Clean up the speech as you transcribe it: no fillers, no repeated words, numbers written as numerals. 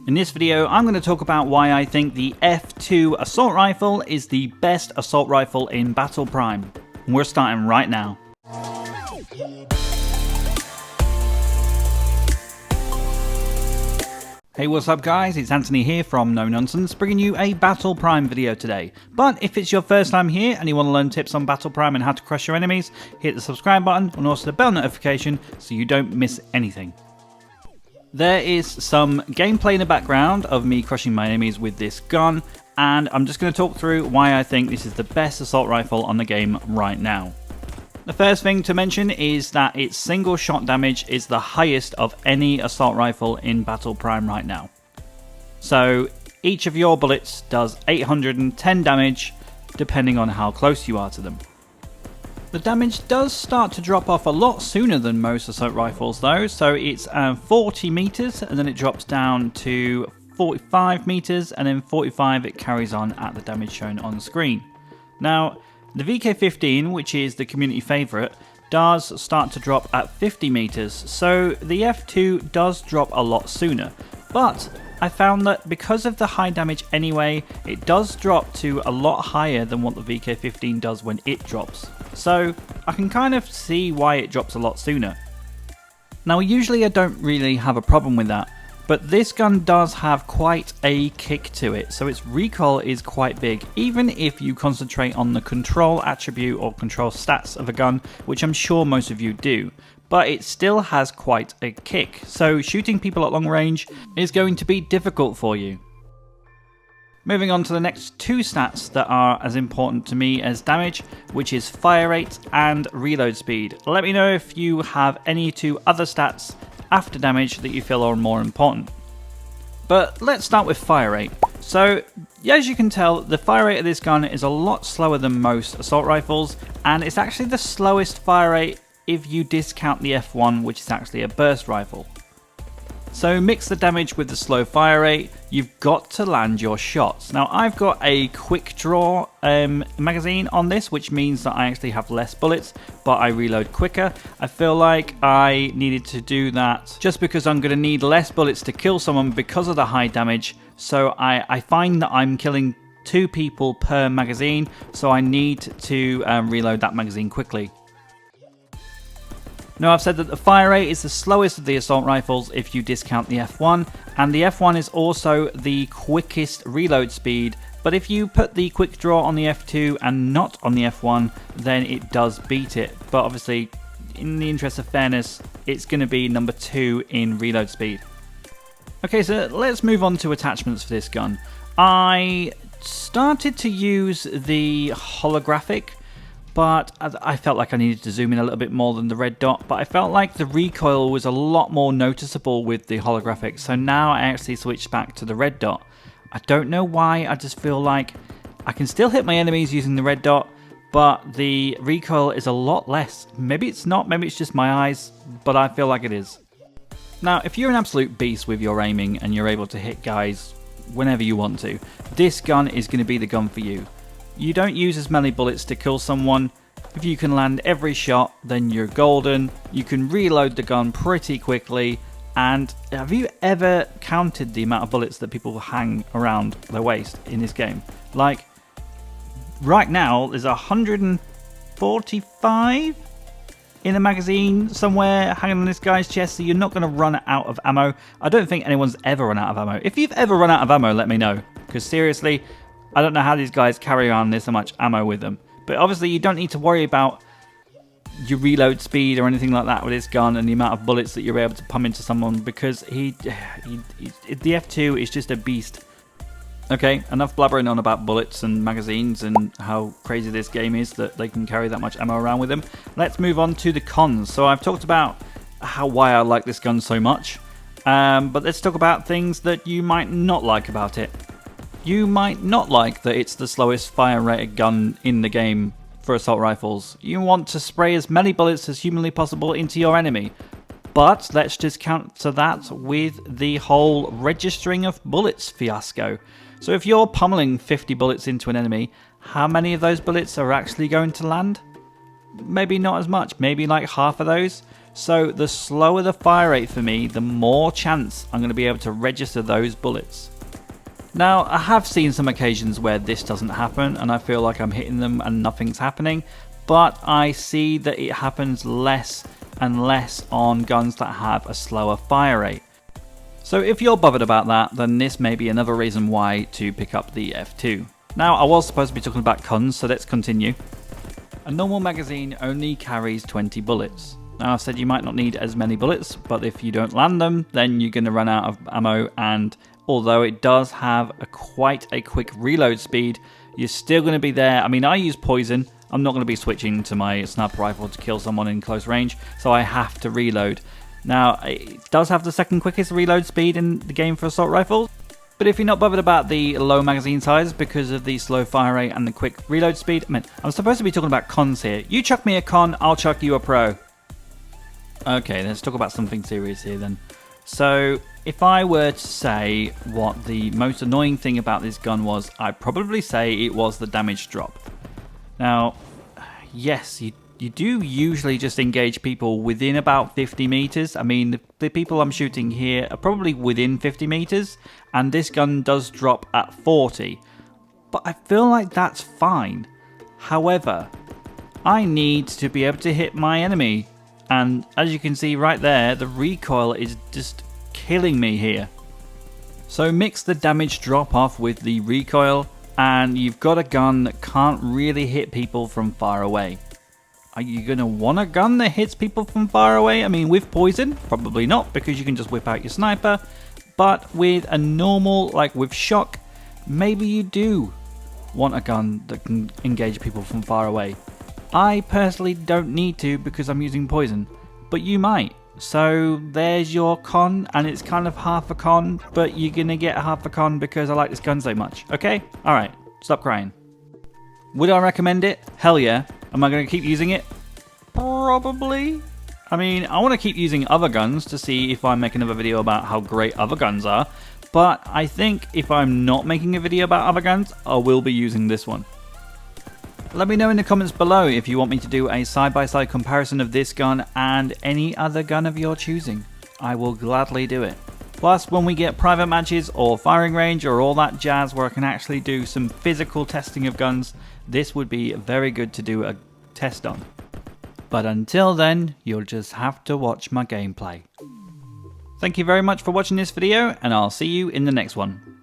In this video, I'm going to talk about why I think the F2 assault rifle is the best assault rifle in Battle Prime. And we're starting right now. Hey, what's up guys, it's Anthony here from No Nonsense, bringing you a Battle Prime video today. But if it's your first time here and you want to learn tips on Battle Prime and how to crush your enemies, hit the subscribe button and also the bell notification so you don't miss anything. There is some gameplay in the background of me crushing my enemies with this gun, and I'm just going to talk through why I think this is the best assault rifle on the game right now. The first thing to mention is that its single shot damage is the highest of any assault rifle in Battle Prime right now. So each of your bullets does 810 damage depending on how close you are to them. The damage does start to drop off a lot sooner than most assault rifles though, so it's 40 meters and then it drops down to 45 meters and then 45 it carries on at the damage shown on screen. Now, the VK15, which is the community favourite, does start to drop at 50 meters, so the F2 does drop a lot sooner. But I found that because of the high damage anyway, it does drop to a lot higher than what the VK15 does when it drops. So I can kind of see why it drops a lot sooner. Now usually I don't really have a problem with that, but this gun does have quite a kick to it, so its recoil is quite big, even if you concentrate on the control attribute or control stats of a gun, which I'm sure most of you do. But it still has quite a kick, so shooting people at long range is going to be difficult for you. Moving on to the next two stats that are as important to me as damage, which is fire rate and reload speed. Let me know if you have any two other stats after damage that you feel are more important. But let's start with fire rate. So, as you can tell, the fire rate of this gun is a lot slower than most assault rifles, and it's actually the slowest fire rate if you discount the F1, which is actually a burst rifle. So mix the damage with the slow fire rate, you've got to land your shots. Now I've got a quick draw magazine on this, which means that I actually have less bullets, but I reload quicker. I feel like I needed to do that just because I'm going to need less bullets to kill someone because of the high damage. So I find that I'm killing 2 people per magazine, so I need to reload that magazine quickly. Now I've said that the fire rate is the slowest of the assault rifles if you discount the F1, and the F1 is also the quickest reload speed, but if you put the quick draw on the F2 and not on the F1, then it does beat it. But obviously, in the interest of fairness, it's going to be number 2 in reload speed. Okay, so let's move on to attachments for this gun. I started to use the holographic, but I felt like I needed to zoom in a little bit more than the red dot, but I felt like the recoil was a lot more noticeable with the holographic, so now I actually switched back to the red dot. I don't know why, I just feel like I can still hit my enemies using the red dot, but the recoil is a lot less. Maybe it's not, maybe it's just my eyes, but I feel like it is. Now, if you're an absolute beast with your aiming and you're able to hit guys whenever you want to, this gun is going to be the gun for you. You don't use as many bullets to kill someone. If you can land every shot, then you're golden. You can reload the gun pretty quickly. And have you ever counted the amount of bullets that people hang around their waist in this game? Like, right now, there's 145 in a magazine somewhere hanging on this guy's chest, so you're not going to run out of ammo. I don't think anyone's ever run out of ammo. If you've ever run out of ammo, let me know. Because seriously, I don't know how these guys carry on this much ammo with them. But obviously you don't need to worry about your reload speed or anything like that with this gun and the amount of bullets that you're able to pump into someone, because the F2 is just a beast. Okay, enough blabbering on about bullets and magazines and how crazy this game is that they can carry that much ammo around with them. Let's move on to the cons. So I've talked about why I like this gun so much, but let's talk about things that you might not like about it. You might not like that it's the slowest fire rated gun in the game for assault rifles. You want to spray as many bullets as humanly possible into your enemy. But let's just counter that with the whole registering of bullets fiasco. So if you're pummeling 50 bullets into an enemy, how many of those bullets are actually going to land? Maybe not as much, maybe like half of those. So the slower the fire rate for me, the more chance I'm going to be able to register those bullets. Now, I have seen some occasions where this doesn't happen and I feel like I'm hitting them and nothing's happening, but I see that it happens less and less on guns that have a slower fire rate. So if you're bothered about that, then this may be another reason why to pick up the F2. Now, I was supposed to be talking about cons, so let's continue. A normal magazine only carries 20 bullets. Now, I've said you might not need as many bullets, but if you don't land them, then you're going to run out of ammo, and although it does have quite a quick reload speed, you're still going to be there. I mean, I use poison. I'm not going to be switching to my sniper rifle to kill someone in close range, so I have to reload. Now, it does have the second quickest reload speed in the game for assault rifles, but if you're not bothered about the low magazine size because of the slow fire rate and the quick reload speed, I mean, I'm supposed to be talking about cons here. You chuck me a con, I'll chuck you a pro. Okay, let's talk about something serious here then. So, if I were to say what the most annoying thing about this gun was, I'd probably say it was the damage drop. Now, yes, you do usually just engage people within about 50 meters. I mean, the people I'm shooting here are probably within 50 meters, and this gun does drop at 40. But I feel like that's fine. However, I need to be able to hit my enemy. And as you can see right there, the recoil is just killing me here. So mix the damage drop off with the recoil, and you've got a gun that can't really hit people from far away. Are you going to want a gun that hits people from far away? I mean, with poison, probably not, because you can just whip out your sniper. But with a normal, like with shock, maybe you do want a gun that can engage people from far away. I personally don't need to because I'm using poison, but you might. So there's your con, and it's kind of half a con, but you're going to get half a con because I like this gun so much, okay? Alright, stop crying. Would I recommend it? Hell yeah. Am I going to keep using it? Probably. I mean, I want to keep using other guns to see if I make another video about how great other guns are, but I think if I'm not making a video about other guns, I will be using this one. Let me know in the comments below if you want me to do a side-by-side comparison of this gun and any other gun of your choosing. I will gladly do it. Plus, when we get private matches or firing range or all that jazz where I can actually do some physical testing of guns, this would be very good to do a test on. But until then, you'll just have to watch my gameplay. Thank you very much for watching this video, and I'll see you in the next one.